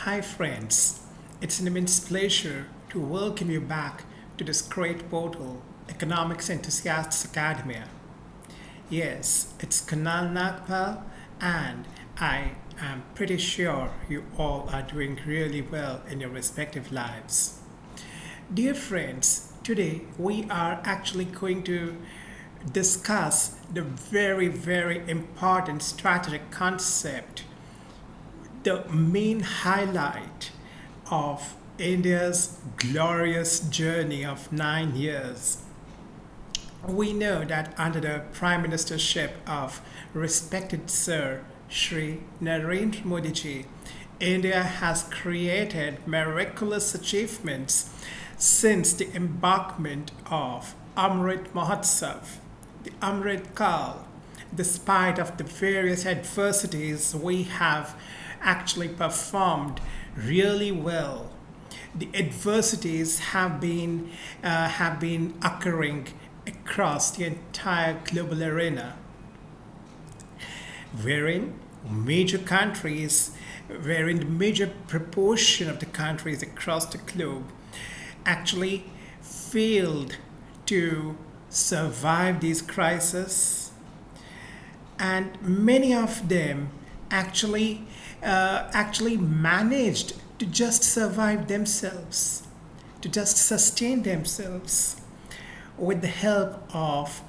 Hi, friends. It's an immense pleasure to welcome you back to this great portal, Economics Enthusiasts Academia. Yes, it's Kanal Nagpal, and I am pretty sure you all are doing really well in your respective lives. Dear friends, today we are actually going to discuss the very important strategic concept, the main highlight of India's glorious journey of 9 years. We know that under the Prime Ministership of Respected Sir Shree Narendra Modi ji, India has created miraculous achievements since the embarkment of Amrit Mahotsav, the Amrit Kal. Despite of the various adversities, we have actually performed really well. The adversities have been occurring across the entire global arena, wherein major countries, wherein the major proportion of the countries across the globe actually failed to survive these crises, and many of them actually managed to just survive themselves, to just sustain themselves with the help of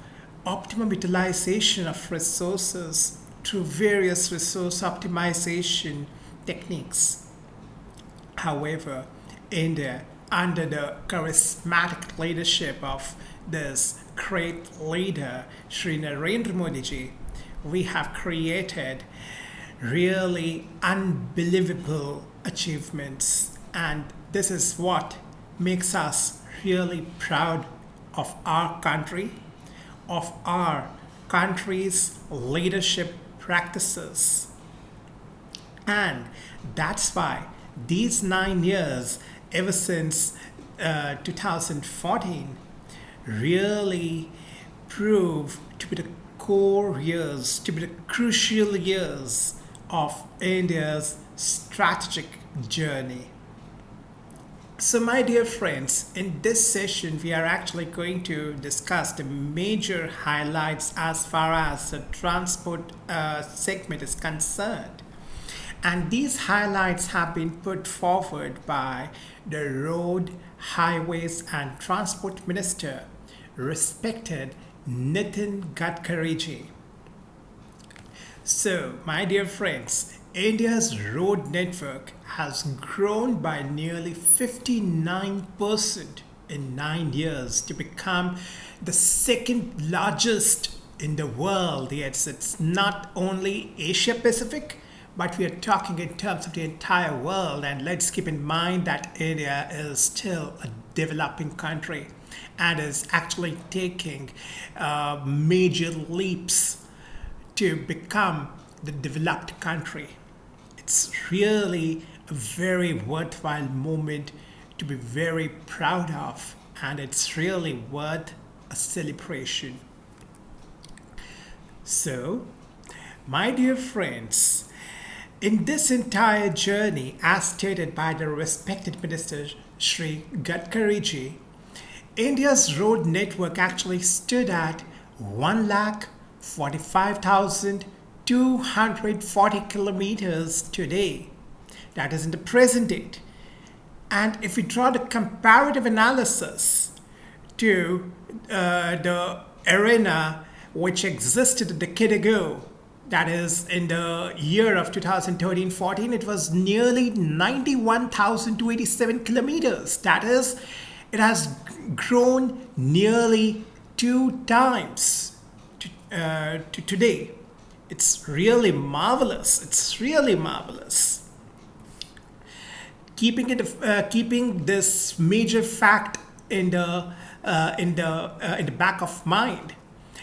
optimum utilization of resources through various resource optimization techniques. However, India, under the charismatic leadership of this great leader, Sri Narendra Modi ji, we have created really unbelievable achievements. And this is what makes us really proud of our country, of our country's leadership practices. And that's why these 9 years, ever since 2014, really prove to be the core years, to be the crucial years of India's strategic journey. So, my dear friends, in this session, we are actually going to discuss the major highlights as far as the transport segment is concerned. And these highlights have been put forward by the Road, Highways and Transport Minister, respected Nitin Gadkari ji. So, my dear friends, India's road network has grown by nearly 59% in 9 years to become the second largest in the world. Yes, it's not only Asia Pacific, but we are talking in terms of the entire world. And let's keep in mind that India is still a developing country and is actually taking major leaps to become the developed country. It's really a very worthwhile moment to be very proud of, and it's really worth a celebration. So, my dear friends, in this entire journey, as stated by the respected Minister Shri Gadkari ji, India's road network actually stood at 1,45,240 kilometers today. That is in the present date. And if we draw the comparative analysis to the arena which existed a decade ago, that is in the year of 2013-14, it was nearly 91,287 kilometers. That is, it has grown nearly 2 times to today. It's really marvelous. It's really marvelous. Keeping this major fact in the back of mind,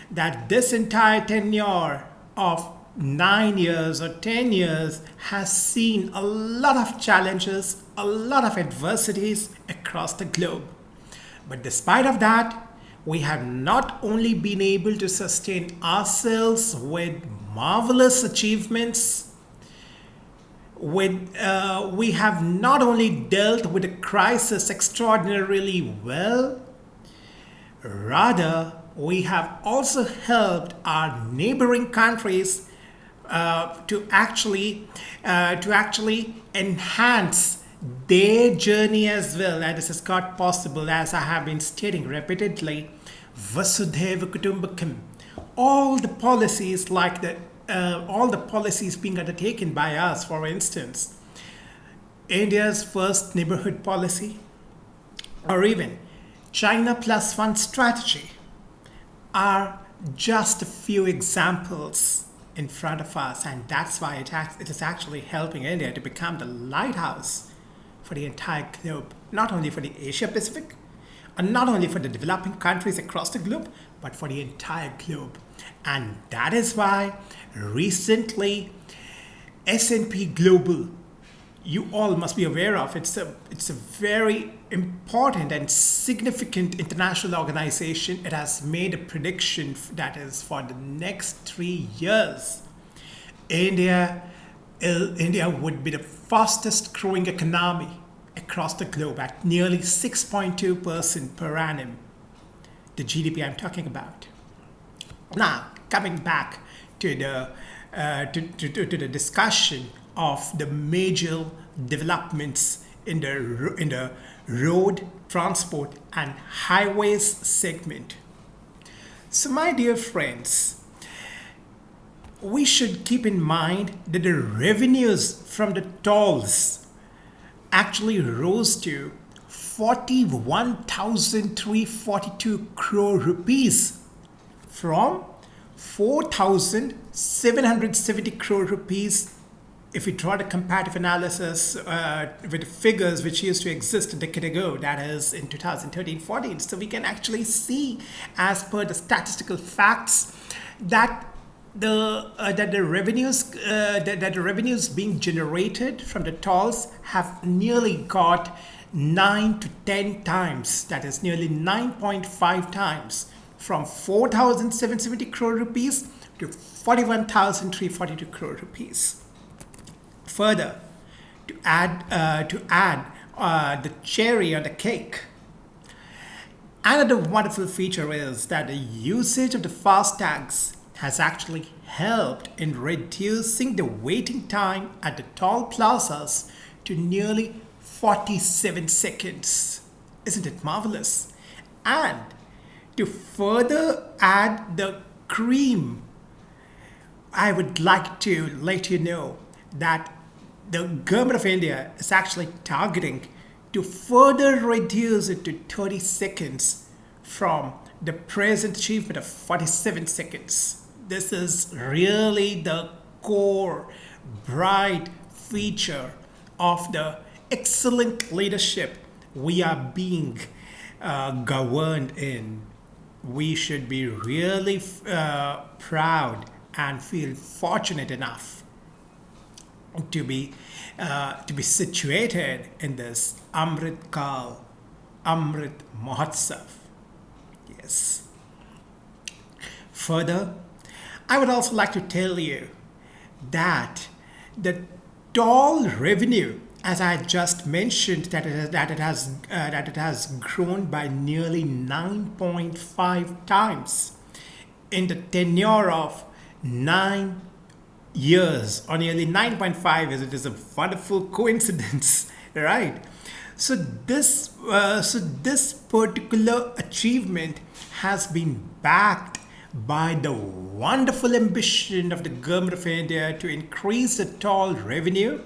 that this entire tenure of 9 years or 10 years has seen a lot of challenges, a lot of adversities across the globe. But despite of that, we have not only been able to sustain ourselves with marvelous achievements, we have not only dealt with the crisis extraordinarily well, rather, we have also helped our neighboring countries to actually enhance their journey as well. And this is got possible, as I have been stating repeatedly, Vasudhaiva Kutumbakam. All the policies all the policies being undertaken by us, for instance, India's first neighborhood policy, or even China Plus One strategy, are just a few examples in front of us, and that's why it is actually helping India to become the lighthouse for the entire globe, not only for the Asia Pacific, and not only for the developing countries across the globe, but for the entire globe. And that is why recently S&P Global, you all must be aware of, it's a very important and significant international organization. It has made a prediction that is for the next 3 years, India would be the fastest growing economy across the globe at nearly 6.2% per annum. The GDP I'm talking about. Now, coming back to the discussion of the major developments in the road transport and highways segment. So, my dear friends, we should keep in mind that the revenues from the tolls actually rose to 41,342 crore rupees from 4,770 crore rupees. If we draw the comparative analysis with the figures which used to exist a decade ago, that is in 2013-14, so we can actually see, as per the statistical facts, that the revenues being generated from the tolls have nearly got 9 to 10 times, that is nearly 9.5 times, from 4,770 crore rupees to 41,342 crore rupees. Further, to add the cherry on the cake, another wonderful feature is that the usage of the FASTags has actually helped in reducing the waiting time at the toll plazas to nearly 47 seconds. Isn't it marvelous? And to further add the cream, I would like to let you know that the government of India is actually targeting to further reduce it to 30 seconds from the present achievement of 47 seconds. This is really the core, bright feature of the excellent leadership we are being governed in. We should be really proud and feel fortunate enough to be situated in this Amrit Kal, Amrit Mahotsav. Yes. Further, I would also like to tell you that the toll revenue, as I just mentioned, that it has grown by nearly 9.5 times in the tenure of 9 years, or nearly 9.5. It is a wonderful coincidence, right? So this particular achievement has been backed by the wonderful ambition of the government of India to increase the toll revenue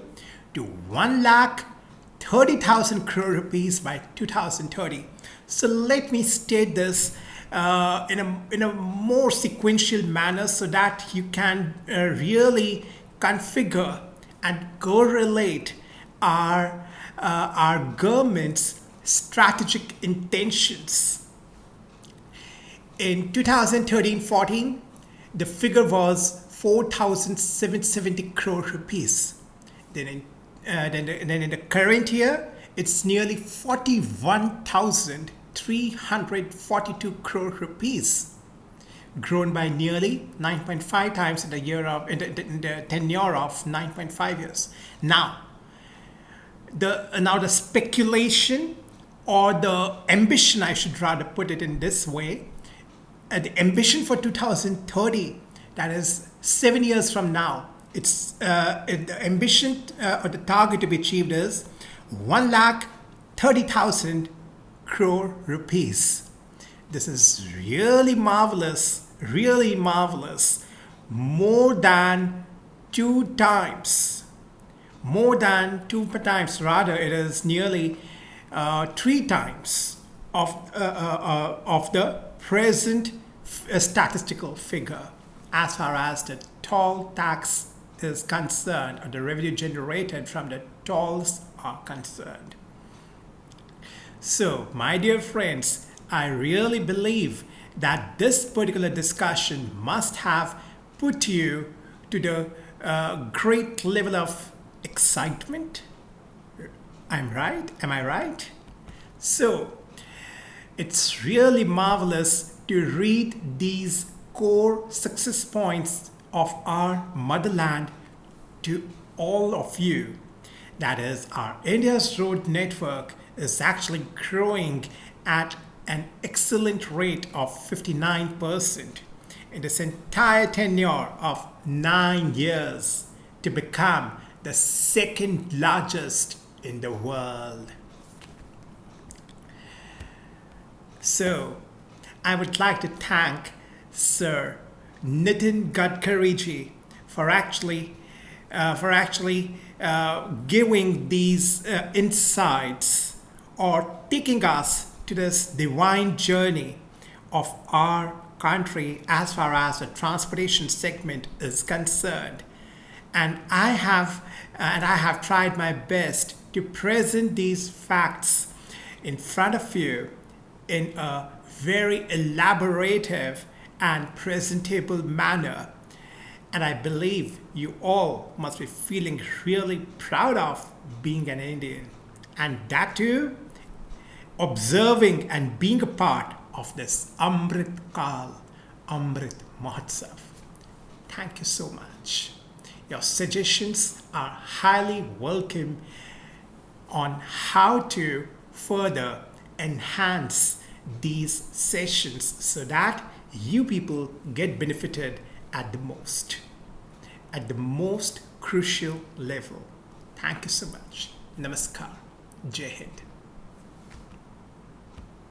to 1,30,000 crore rupees by 2030. So let me state this in a more sequential manner so that you can really configure and correlate our government's strategic intentions. In 2013-14, the figure was 4,770 crore rupees. Then in the current year, it's nearly 41,342 crore rupees. grown by nearly 9.5 times in the tenure of 9.5 years. Now, the speculation or the ambition, I should rather put it in this way, the ambition for 2030, that is 7 years from now, the ambition or the target to be achieved is 1,30,000 crore rupees. This is really marvelous, really marvelous. More than two times, rather, it is nearly 3 times of the present statistical figure as far as the toll tax is concerned, or the revenue generated from the tolls are concerned. So, my dear friends, I really believe that this particular discussion must have put you to the great level of excitement. I'm right? Am I right? So, it's really marvelous to read these core success points of our motherland to all of you. That is, our India's road network is actually growing at an excellent rate of 59% in this entire tenure of 9 years to become the second largest in the world. So, I would like to thank Sir Nitin Gadkari ji for actually giving these insights or taking us to this divine journey of our country as far as the transportation segment is concerned. And I have tried my best to present these facts in front of you in a very elaborative and presentable manner. And I believe you all must be feeling really proud of being an Indian. And that too, observing and being a part of this Amrit Kal, Amrit Mahotsav. Thank you so much. Your suggestions are highly welcome on how to further enhance these sessions so that you people get benefited at the most crucial level. Thank you so much. Namaskar. Jai Hind.